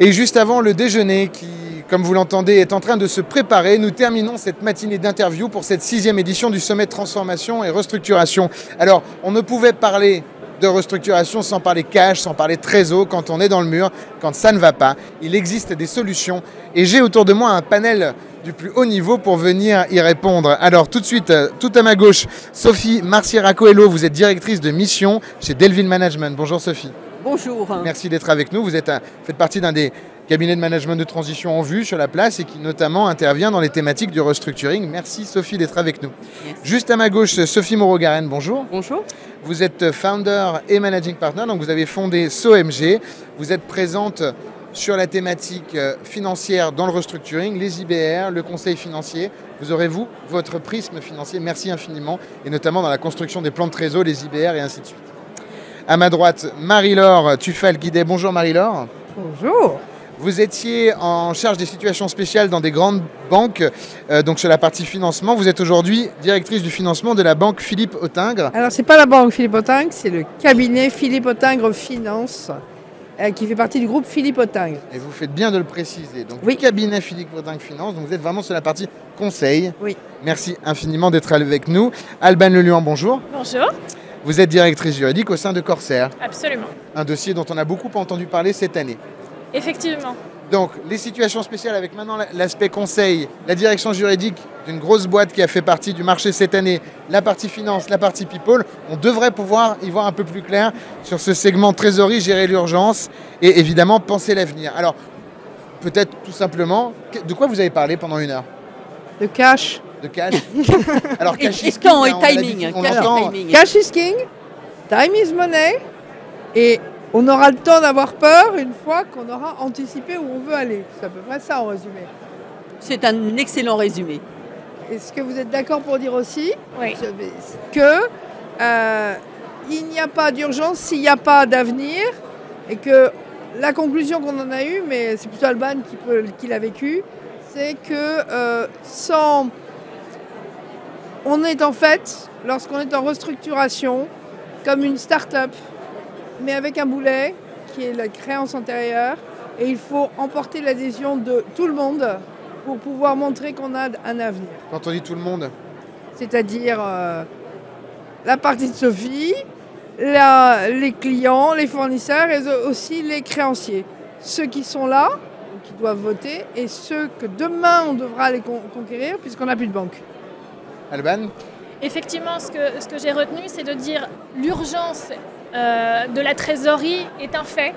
Et juste avant le déjeuner qui, comme vous l'entendez, est en train de se préparer, nous terminons cette matinée d'interview pour cette 6e édition du sommet de transformation et restructuration. Alors, on ne pouvait parler de restructuration sans parler cash, sans parler trésor, quand on est dans le mur, quand ça ne va pas. Il existe des solutions et j'ai autour de moi un panel du plus haut niveau pour venir y répondre. Alors tout de suite, tout à ma gauche, Sophie Marciera-Coelho, vous êtes directrice de mission chez Delvin Management. Bonjour Sophie. Bonjour. Merci d'être avec nous. Vous faites partie d'un des cabinets de management de transition en vue sur la place et qui notamment intervient dans les thématiques du restructuring. Merci Sophie d'être avec nous. Merci. Juste à ma gauche, Sophie Moreau-Garenne, bonjour. Bonjour. Vous êtes founder et managing partner, donc vous avez fondé SOMG. Vous êtes présente sur la thématique financière dans le restructuring, les IBR, le conseil financier. Vous aurez, vous, votre prisme financier. Merci infiniment, et notamment dans la construction des plans de trésor, les IBR et ainsi de suite. À ma droite, Marie-Laure Tuffal-Guidet. Bonjour Marie-Laure. Bonjour. Vous étiez en charge des situations spéciales dans des grandes banques, donc sur la partie financement. Vous êtes aujourd'hui directrice du financement de la banque Philippe Autingre. Alors, ce n'est pas la banque Philippe Autingre, c'est le cabinet Philippe Autingre Finance, qui fait partie du groupe Philippe Autingre. Et vous faites bien de le préciser. Donc, oui. Le cabinet Philippe Autingre Finance, donc vous êtes vraiment sur la partie conseil. Oui. Merci infiniment d'être avec nous. Alban Leluan, bonjour. Bonjour. Vous êtes directrice juridique au sein de Corsair. Absolument. Un dossier dont on a beaucoup entendu parler cette année. Effectivement. Donc, les situations spéciales avec maintenant l'aspect conseil, la direction juridique d'une grosse boîte qui a fait partie du marché cette année, la partie finance, la partie people, on devrait pouvoir y voir un peu plus clair sur ce segment trésorerie, gérer l'urgence et évidemment penser l'avenir. Alors, peut-être tout simplement, de quoi vous avez parlé pendant une heure? De cash. De cash. Alors, cash is king, temps et on a timing. Cash is king, time is money, et on aura le temps d'avoir peur une fois qu'on aura anticipé où on veut aller. C'est à peu près ça en résumé. C'est un excellent résumé. Est-ce que vous êtes d'accord pour dire aussi oui. que il n'y a pas d'urgence s'il n'y a pas d'avenir, et que la conclusion qu'on en a eue, mais c'est plutôt Alban qui l'a vécu, c'est que on est en fait, lorsqu'on est en restructuration, comme une start-up, mais avec un boulet qui est la créance antérieure, et il faut emporter l'adhésion de tout le monde pour pouvoir montrer qu'on a un avenir. Quand on dit tout le monde, c'est-à-dire la partie de Sophie, les clients, les fournisseurs et aussi les créanciers. Ceux qui sont là, qui doivent voter, et ceux que demain on devra aller conquérir puisqu'on n'a plus de banque. Alban? Effectivement, ce que j'ai retenu, c'est de dire l'urgence de la trésorerie est un fait.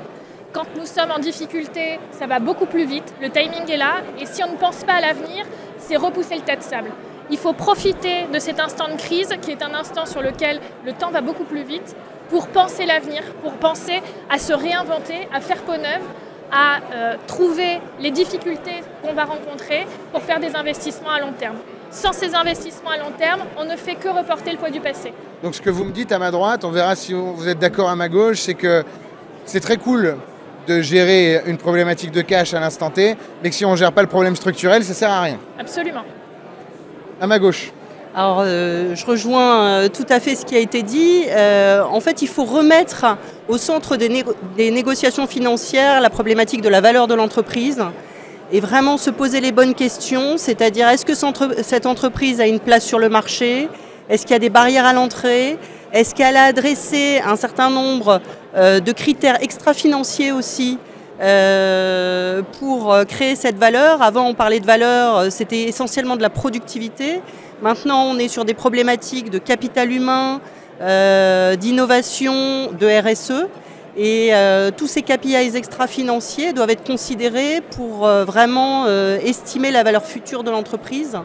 Quand nous sommes en difficulté, ça va beaucoup plus vite, le timing est là, et si on ne pense pas à l'avenir, c'est repousser le tas de sable. Il faut profiter de cet instant de crise, qui est un instant sur lequel le temps va beaucoup plus vite, pour penser l'avenir, pour penser à se réinventer, à faire peau neuve, à trouver les difficultés qu'on va rencontrer pour faire des investissements à long terme. Sans ces investissements à long terme, on ne fait que reporter le poids du passé. Donc ce que vous me dites à ma droite, on verra si vous êtes d'accord à ma gauche, c'est que c'est très cool de gérer une problématique de cash à l'instant T, mais que si on ne gère pas le problème structurel, ça ne sert à rien. Absolument. À ma gauche. Alors, je rejoins tout à fait ce qui a été dit. En fait, il faut remettre au centre des négociations financières la problématique de la valeur de l'entreprise et vraiment se poser les bonnes questions, c'est-à-dire est-ce que cette entreprise a une place sur le marché? Est-ce qu'il y a des barrières à l'entrée? Est-ce qu'elle a adressé un certain nombre de critères extra-financiers aussi pour créer cette valeur? Avant, on parlait de valeur, c'était essentiellement de la productivité. Maintenant, on est sur des problématiques de capital humain, d'innovation, de RSE. Et tous ces KPIs extra-financiers doivent être considérés pour vraiment estimer la valeur future de l'entreprise.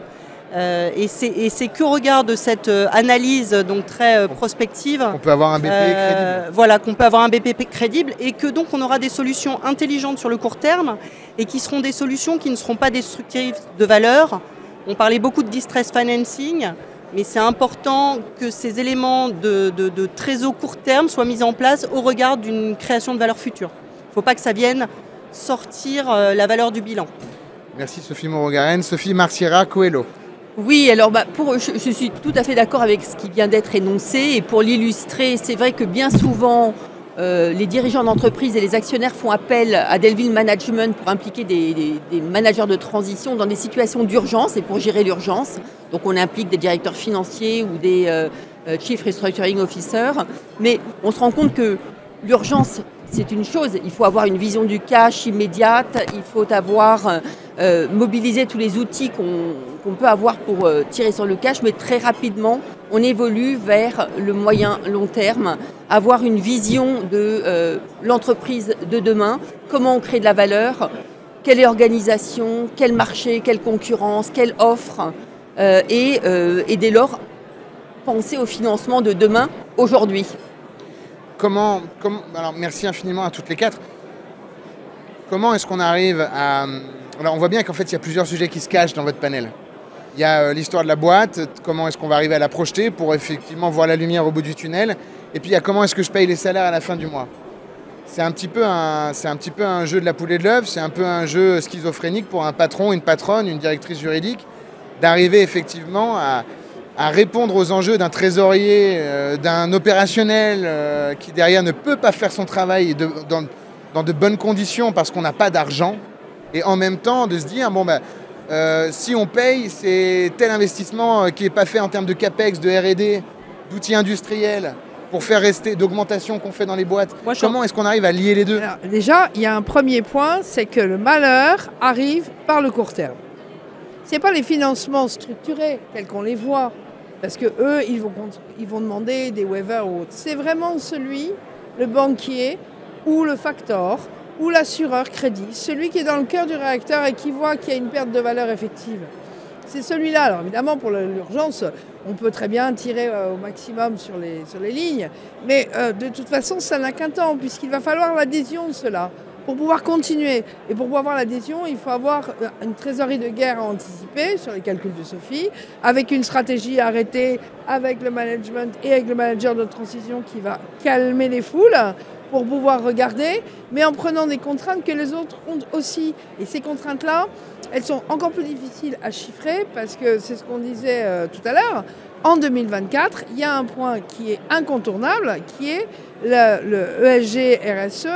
Et c'est qu'au regard de cette analyse donc très prospective qu'on peut avoir un BPP crédible. Voilà, qu'on peut avoir un BPP crédible et que donc on aura des solutions intelligentes sur le court terme et qui seront des solutions qui ne seront pas destructives de valeur. On parlait beaucoup de distress financing, mais c'est important que ces éléments de trésor court terme soient mis en place au regard d'une création de valeur future. Il ne faut pas que ça vienne sortir la valeur du bilan. Merci Sophie Moreau-Garenne. Sophie Marciera-Coelho. Oui, alors je suis tout à fait d'accord avec ce qui vient d'être énoncé. Et pour l'illustrer, c'est vrai que bien souvent, les dirigeants d'entreprise et les actionnaires font appel à Delville Management pour impliquer des managers de transition dans des situations d'urgence et pour gérer l'urgence. Donc on implique des directeurs financiers ou des Chief Restructuring Officers. Mais on se rend compte que l'urgence, c'est une chose. Il faut avoir une vision du cash immédiate. Il faut avoir mobilisé tous les outils qu'on peut avoir pour tirer sur le cash. Mais très rapidement, on évolue vers le moyen long terme. Avoir une vision de l'entreprise de demain. Comment on crée de la valeur. Quelle est l'organisation, quel marché, quelle concurrence, quelle offre. Et dès lors, penser au financement de demain, aujourd'hui. Alors merci infiniment à toutes les quatre. Comment est-ce qu'on arrive à... Alors on voit bien qu'en fait il y a plusieurs sujets qui se cachent dans votre panel. Il y a l'histoire de la boîte, comment est-ce qu'on va arriver à la projeter pour effectivement voir la lumière au bout du tunnel. Et puis il y a comment est-ce que je paye les salaires à la fin du mois. C'est un petit peu un jeu de la poule et de l'œuf, c'est un peu un jeu schizophrénique pour un patron, une patronne, une directrice juridique, d'arriver effectivement à répondre aux enjeux d'un trésorier, d'un opérationnel qui derrière ne peut pas faire son travail dans de bonnes conditions parce qu'on n'a pas d'argent. Et en même temps de se dire, si on paye, c'est tel investissement qui n'est pas fait en termes de CAPEX, de R&D, d'outils industriels, pour faire rester d'augmentation qu'on fait dans les boîtes. Comment est-ce qu'on arrive à lier les deux ? Alors, déjà, il y a un premier point, c'est que le malheur arrive par le court terme. Ce n'est pas les financements structurés tels qu'on les voit, parce qu'eux, ils vont demander des waivers ou autres. C'est vraiment le banquier ou le factor ou l'assureur crédit, celui qui est dans le cœur du réacteur et qui voit qu'il y a une perte de valeur effective. C'est celui-là. Alors évidemment, pour l'urgence, on peut très bien tirer au maximum sur les lignes, mais de toute façon, ça n'a qu'un temps, puisqu'il va falloir l'adhésion de cela. Pour pouvoir continuer et pour pouvoir avoir l'adhésion, il faut avoir une trésorerie de guerre à anticiper sur les calculs de Sophie, avec une stratégie arrêtée avec le management et avec le manager de transition qui va calmer les foules pour pouvoir regarder, mais en prenant des contraintes que les autres ont aussi. Et ces contraintes-là, elles sont encore plus difficiles à chiffrer parce que c'est ce qu'on disait tout à l'heure. En 2024, il y a un point qui est incontournable, qui est le ESG RSE,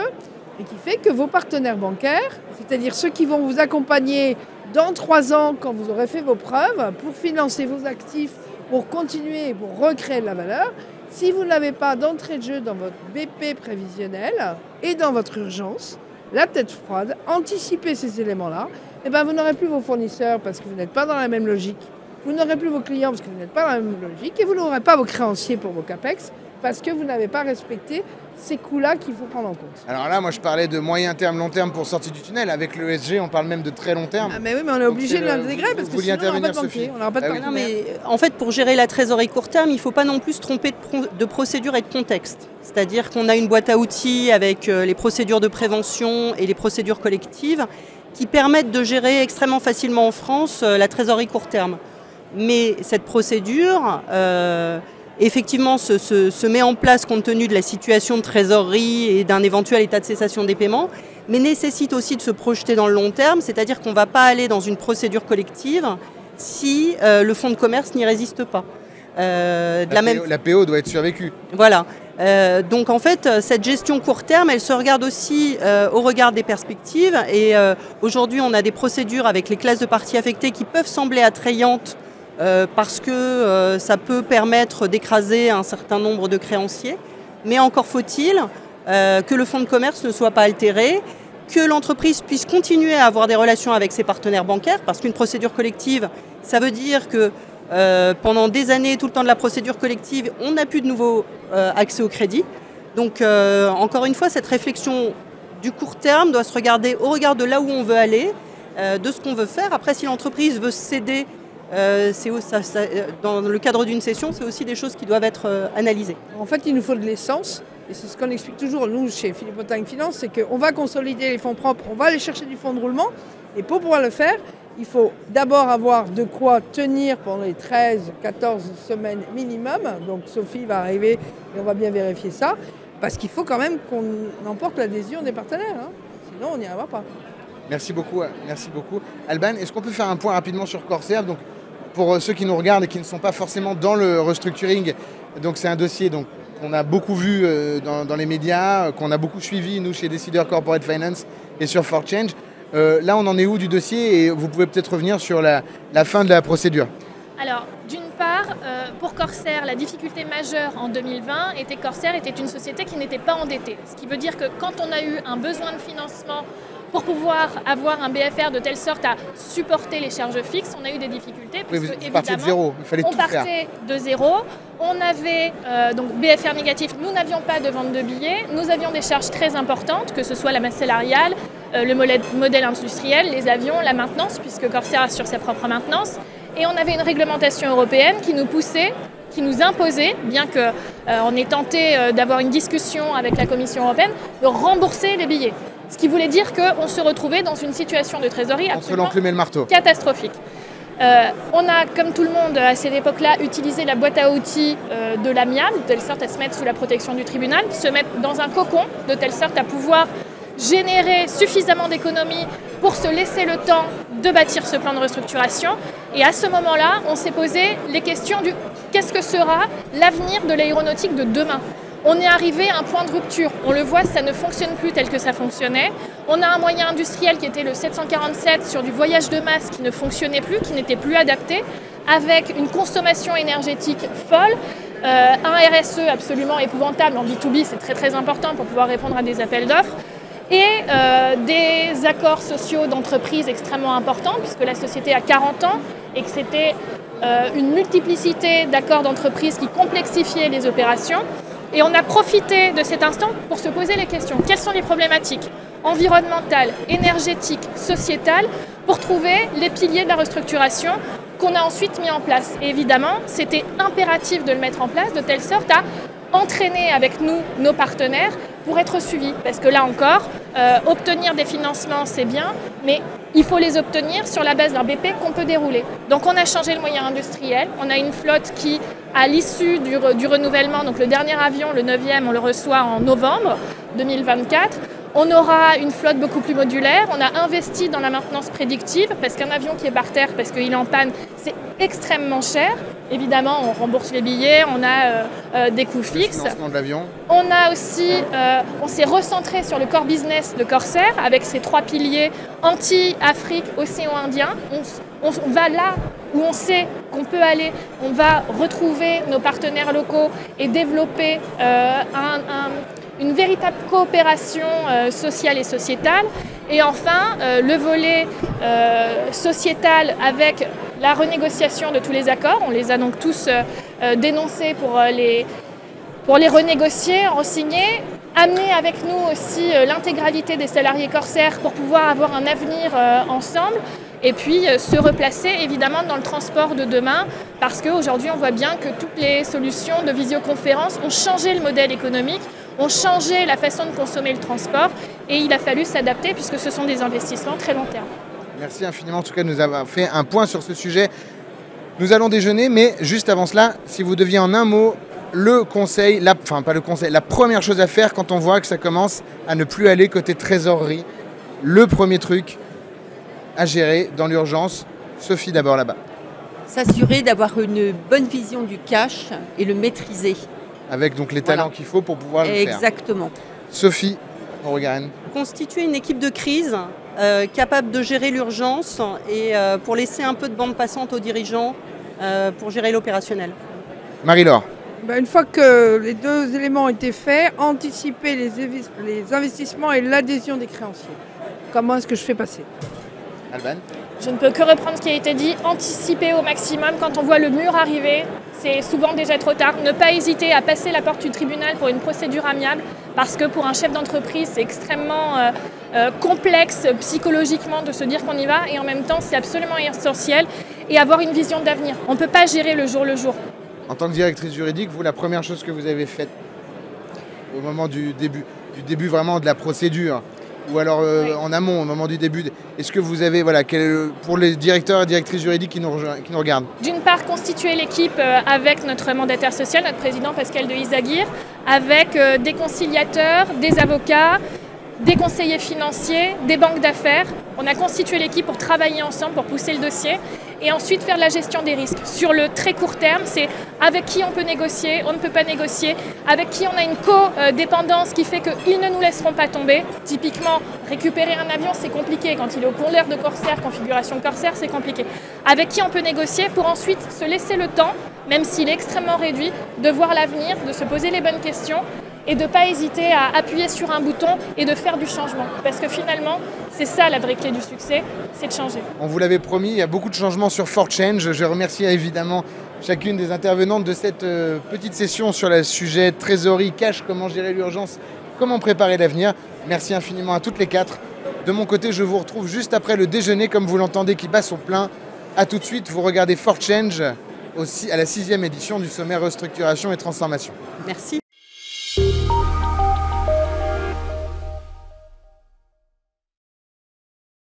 et qui fait que vos partenaires bancaires, c'est-à-dire ceux qui vont vous accompagner dans 3 ans quand vous aurez fait vos preuves, pour financer vos actifs, pour continuer et pour recréer de la valeur, si vous ne l'avez pas d'entrée de jeu dans votre BP prévisionnel et dans votre urgence, la tête froide, anticiper ces éléments-là, eh ben vous n'aurez plus vos fournisseurs parce que vous n'êtes pas dans la même logique, vous n'aurez plus vos clients parce que vous n'êtes pas dans la même logique et vous n'aurez pas vos créanciers pour vos CAPEX parce que vous n'avez pas respecté ces coûts-là qu'il faut prendre en compte. Alors là, moi je parlais de moyen terme, long terme pour sortir du tunnel. Avec le ESG, on parle même de très long terme. Ah mais oui, mais on est obligé de l'intégrer parce que sinon on n'aura pas de banquier. On n'aura pas de Non, mais en fait, pour gérer la trésorerie court terme, il ne faut pas non plus se tromper de procédure et de contexte. C'est-à-dire qu'on a une boîte à outils avec les procédures de prévention et les procédures collectives qui permettent de gérer extrêmement facilement en France la trésorerie court terme. Mais cette procédure... effectivement, se met en place compte tenu de la situation de trésorerie et d'un éventuel état de cessation des paiements, mais nécessite aussi de se projeter dans le long terme, c'est-à-dire qu'on ne va pas aller dans une procédure collective si le fonds de commerce n'y résiste pas. La PO doit être survécue. Voilà. Donc en fait, cette gestion court terme, elle se regarde aussi au regard des perspectives. Et aujourd'hui, on a des procédures avec les classes de parties affectées qui peuvent sembler attrayantes parce que ça peut permettre d'écraser un certain nombre de créanciers. Mais encore faut-il que le fonds de commerce ne soit pas altéré, que l'entreprise puisse continuer à avoir des relations avec ses partenaires bancaires, parce qu'une procédure collective, ça veut dire que pendant des années, tout le temps de la procédure collective, on n'a plus de nouveau accès au crédit. Donc encore une fois, cette réflexion du court terme doit se regarder au regard de là où on veut aller, de ce qu'on veut faire. Après, si l'entreprise veut céder, dans le cadre d'une cession, c'est aussi des choses qui doivent être analysées. En fait, il nous faut de l'essence, et c'est ce qu'on explique toujours, nous, chez Philippe Otteng Finance, c'est qu'on va consolider les fonds propres, on va aller chercher du fonds de roulement, et pour pouvoir le faire, il faut d'abord avoir de quoi tenir pendant les 13-14 semaines minimum, donc Sophie va arriver et on va bien vérifier ça, parce qu'il faut quand même qu'on emporte l'adhésion des partenaires, hein. Sinon on n'y arrivera pas. Merci beaucoup, merci beaucoup. Alban, est-ce qu'on peut faire un point rapidement sur Corsair ? Donc, pour ceux qui nous regardent et qui ne sont pas forcément dans le restructuring, donc c'est un dossier donc, qu'on a beaucoup vu dans les médias, qu'on a beaucoup suivi, nous, chez Décideur Corporate Finance et sur For Change. Là, on en est où du dossier? Et vous pouvez peut-être revenir sur la fin de la procédure. Alors, d'une part, pour Corsair, la difficulté majeure en 2020 était que Corsair était une société qui n'était pas endettée. Ce qui veut dire que quand on a eu un besoin de financement pour pouvoir avoir un BFR de telle sorte à supporter les charges fixes, on a eu des difficultés. Oui, puisque, vous partiez de zéro, il fallait tout faire. On partait de zéro, on avait donc BFR négatif, nous n'avions pas de vente de billets, nous avions des charges très importantes, que ce soit la masse salariale, le modèle industriel, les avions, la maintenance, puisque Corsair assure sa propre maintenance. Et on avait une réglementation européenne qui nous poussait, qui nous imposait, bien qu'on ait tenté d'avoir une discussion avec la Commission européenne, de rembourser les billets. Ce qui voulait dire qu'on se retrouvait dans une situation de trésorerie absolument catastrophique. On a, comme tout le monde à cette époque-là, utilisé la boîte à outils de l'amiable, de telle sorte à se mettre sous la protection du tribunal, se mettre dans un cocon, de telle sorte à pouvoir générer suffisamment d'économies pour se laisser le temps de bâtir ce plan de restructuration. Et à ce moment-là, on s'est posé les questions du qu'est-ce que sera l'avenir de l'aéronautique de demain. On est arrivé à un point de rupture. On le voit, ça ne fonctionne plus tel que ça fonctionnait. On a un moyen industriel qui était le 747 sur du voyage de masse qui ne fonctionnait plus, qui n'était plus adapté, avec une consommation énergétique folle, un RSE absolument épouvantable. En B2B, c'est très très important pour pouvoir répondre à des appels d'offres. Et des accords sociaux d'entreprise extrêmement importants, puisque la société a 40 ans et que c'était une multiplicité d'accords d'entreprise qui complexifiaient les opérations. Et on a profité de cet instant pour se poser les questions. Quelles sont les problématiques environnementales, énergétiques, sociétales, pour trouver les piliers de la restructuration qu'on a ensuite mis en place. Et évidemment, c'était impératif de le mettre en place de telle sorte à entraîner avec nous nos partenaires pour être suivis. Parce que là encore, obtenir des financements, c'est bien, mais il faut les obtenir sur la base d'un BP qu'on peut dérouler. Donc on a changé le moyen industriel, on a une flotte qui, à l'issue du renouvellement, donc le dernier avion, le 9e, on le reçoit en novembre 2024. On aura une flotte beaucoup plus modulaire. On a investi dans la maintenance prédictive parce qu'un avion qui est par terre, parce qu'il est en panne, c'est extrêmement cher. Évidemment, on rembourse les billets, on a des coûts fixes. Le financement de l'avion. On a aussi, on s'est recentré sur le core business de Corsair avec ses 3 piliers anti-Afrique, océan Indien. On va là où on sait qu'on peut aller. On va retrouver nos partenaires locaux et développer une véritable coopération sociale et sociétale. Et enfin, le volet sociétal avec la renégociation de tous les accords. On les a donc tous dénoncés pour les renégocier, re-signer. Amener avec nous aussi l'intégralité des salariés Corsair pour pouvoir avoir un avenir ensemble. Et puis se replacer évidemment dans le transport de demain parce qu'aujourd'hui on voit bien que toutes les solutions de visioconférence ont changé le modèle économique, ont changé la façon de consommer le transport et il a fallu s'adapter puisque ce sont des investissements très long terme. Merci infiniment en tout cas de nous avoir fait un point sur ce sujet. Nous allons déjeuner, mais juste avant cela, si vous deviez en un mot le conseil, enfin pas le conseil, la première chose à faire quand on voit que ça commence à ne plus aller côté trésorerie, le premier truc à gérer dans l'urgence. Sophie d'abord là-bas. S'assurer d'avoir une bonne vision du cash et le maîtriser. Avec donc les talents qu'il faut pour pouvoir le faire. Exactement. Sophie Rogarène. Constituer une équipe de crise capable de gérer l'urgence et pour laisser un peu de bande passante aux dirigeants pour gérer l'opérationnel. Marie-Laure. Une fois que les deux éléments ont été faits, anticiper les investissements et l'adhésion des créanciers. Comment est-ce que je fais passer ? Alban. Je ne peux que reprendre ce qui a été dit, anticiper au maximum quand on voit le mur arriver, c'est souvent déjà trop tard. Ne pas hésiter à passer la porte du tribunal pour une procédure amiable parce que pour un chef d'entreprise, c'est extrêmement complexe psychologiquement de se dire qu'on y va et en même temps, c'est absolument essentiel et avoir une vision d'avenir. On ne peut pas gérer le jour le jour. En tant que directrice juridique, vous, la première chose que vous avez faite au moment du début vraiment de la procédure, ou alors en amont, au moment du début, est-ce que vous avez, pour les directeurs et directrices juridiques qui nous regardent ? D'une part, constituer l'équipe avec notre mandataire social, notre président Pascal de Izagirre, avec des conciliateurs, des avocats, des conseillers financiers, des banques d'affaires. On a constitué l'équipe pour travailler ensemble, pour pousser le dossier. Et ensuite faire la gestion des risques. Sur le très court terme, c'est avec qui on peut négocier, on ne peut pas négocier, avec qui on a une co-dépendance qui fait qu'ils ne nous laisseront pas tomber. Typiquement, récupérer un avion, c'est compliqué. Quand il est au pont-l'air de Corsair, configuration Corsair, c'est compliqué. Avec qui on peut négocier pour ensuite se laisser le temps, même s'il est extrêmement réduit, de voir l'avenir, de se poser les bonnes questions et de ne pas hésiter à appuyer sur un bouton et de faire du changement. Parce que finalement, c'est ça la vraie clé du succès, c'est de changer. On vous l'avait promis, il y a beaucoup de changements sur ForChange. Je remercie évidemment chacune des intervenantes de cette petite session sur le sujet trésorerie, cash, comment gérer l'urgence, comment préparer l'avenir. Merci infiniment à toutes les quatre. De mon côté, je vous retrouve juste après le déjeuner, comme vous l'entendez, qui bat son plein. A tout de suite, vous regardez ForChange à la 6e édition du sommet Restructuration et Transformation. Merci.